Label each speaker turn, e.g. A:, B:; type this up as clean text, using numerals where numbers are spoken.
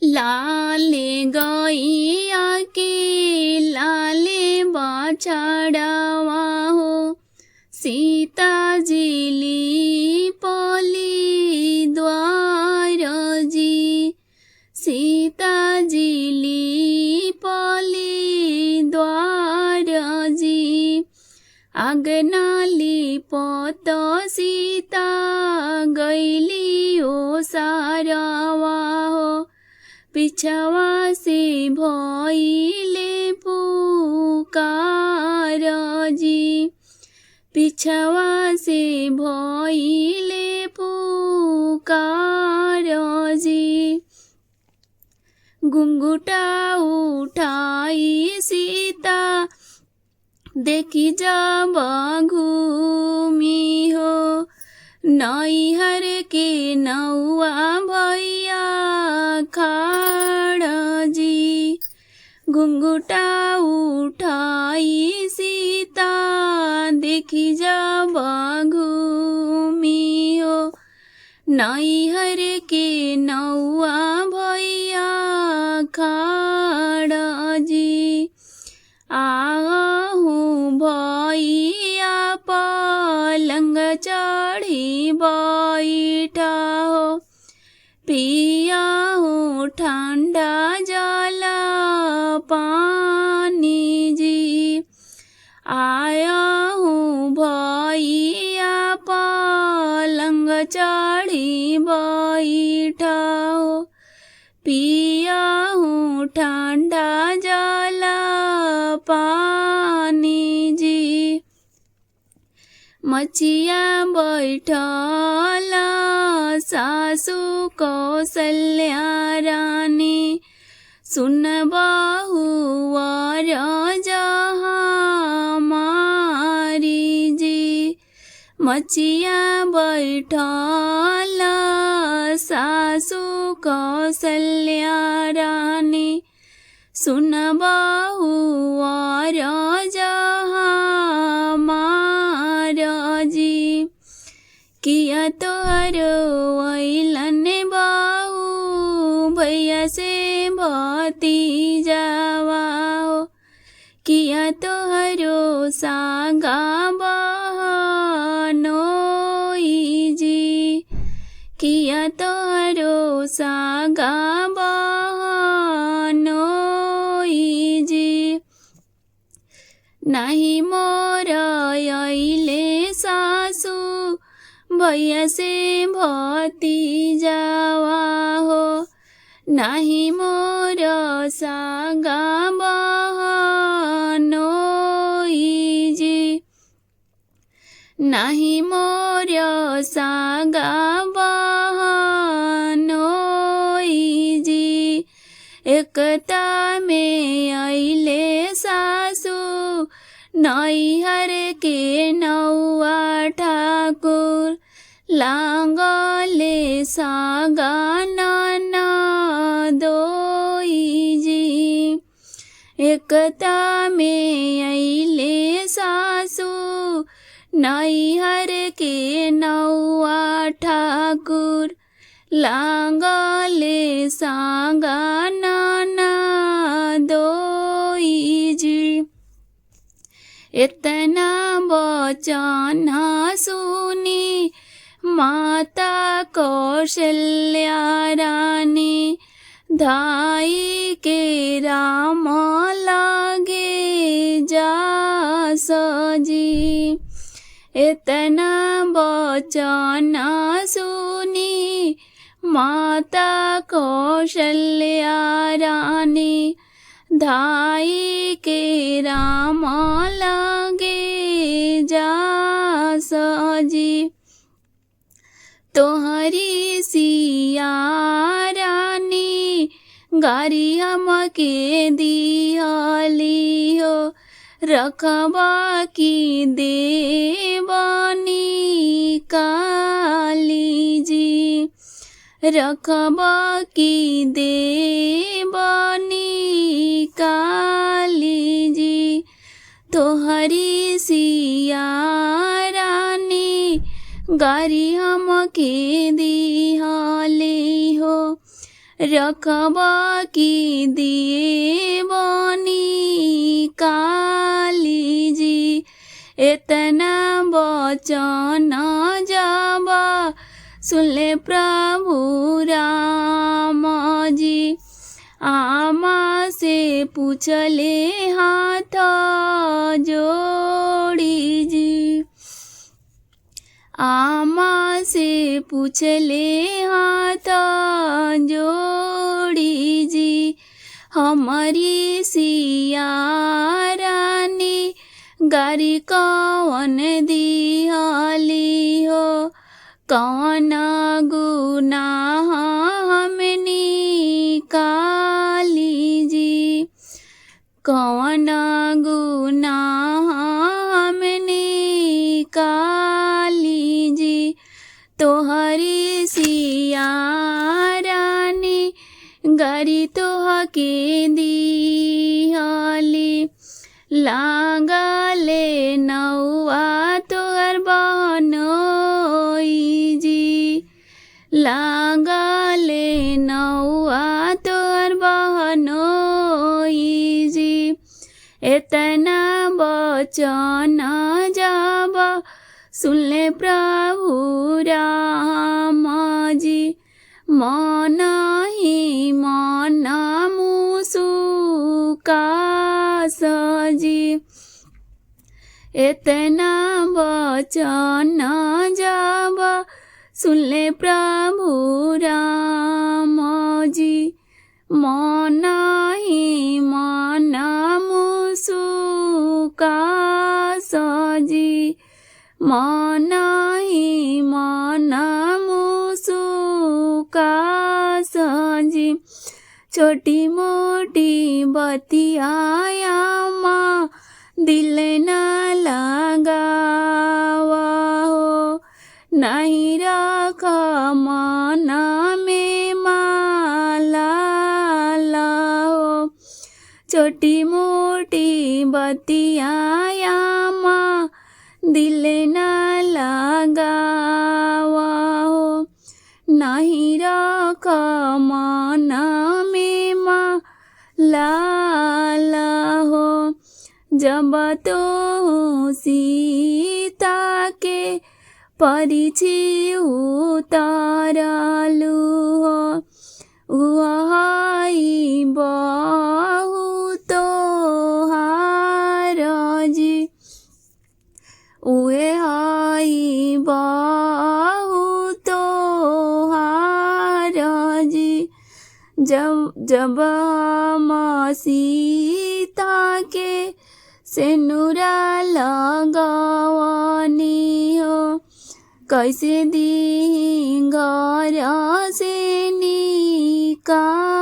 A: लाले गैया के लाले बछड़वा हो, सीता जिली पली द्वार जी, सीता जिली पली द्वार जी। आगनाली पोत सीता गैली ओ सारवा हो, पिछवा से भइले पुकार जी, पिछवा से भइले पुकार जी। घुंघुटा उठाई सीता देखी जब घूमी हो, नैहर के नौआ भैया खाड़ जी। घुंघुटा उठाई सीता देखी जब घूमी हो, नैहर के नौआ भैया खाड़ जी। आहूँ भैया पलंग चढ़ी बैठा हो, पिया हूँ ठंडा जल पानी जी। आया हूँ भैया पलंग चढ़ी बैठा हो, पिया हूँ ठंडा जल पानी जी। मचिया बैठल सासु कौशल्या रानी, सुन बहुवर जहाँ मारी जी। मचिया बैठल सासु कौशल्या रानी, सुन बहुवर जहाँ मार जी। किया तोहर वैलन बाहू भैया से भतीजावा हो, किया तोहरो सागा बहनोई जी, किया तोहरो सागा बहनोई जी। नहीं मोर अइले सासु भैया से भतीजावा हो, नहीं मोर सागा बहनोई जी, नहीं मोर सागा बहनोई जी। एकता में अइले सासु नैहर के नौआ ठाकुर, लांगले सागा ननदोई जी। एकता में अइले सासु नैहर के नौआ ठाकुर, लांगले सागा ननदोई जी। इतना वचन सुनी माता कौशल्या रानी, धाई के राम लागे जा सजी। इतना वचन सुनी माता कौशल्या रानी, धाई के राम लागे जा सजी। तोहरी सिया रानी गारी हमके दिहली हो, रखबा की देवानी काली जी, रखबा की देवानी काली जी। तोहरी सिया रानी गारी हमके दिहली हो, रखबा की दिए बनी काली जी। इतना वचन जब सुनले प्रभु राम जी। आमा से पूछले हाथ जोड़ी जी। आमा से पूछले हाथ जोड़ी जी। हमारी सिया रानी गारी कौन दिहली हो। कौन गुनाह हमनी काली जी। कौन गुनाह हमनी काली जी। तोहरी सिया रानी गारी तोह के दिहली। लागले नौआ तोहर बहनोई जी। लागले नौआ तोहर बहनोई जी। इतना वचन जब सुनले प्रभु राम जी। मन ही मन मुसुकास जी। इतना वचन जब सुनले प्रभु राम जी। मन ही मन मुसुकास जी। मन ही मन मुसुकास जी। छोटी मोटी बतियाया माँ दिल न लगावा हो। नहीं रख मन में माला हो। छोटी मोटी बतियाया माँ दिल न लगावा हो। नहीं रख मन में माला हो। जब तो सीता के परिछि उतारलु हो। वही बहु तोहार जी। उहे हई बहु तोहार जी। जब हम सीता के सेनुरा लगवनी हो। कैसे दी घर से निकाल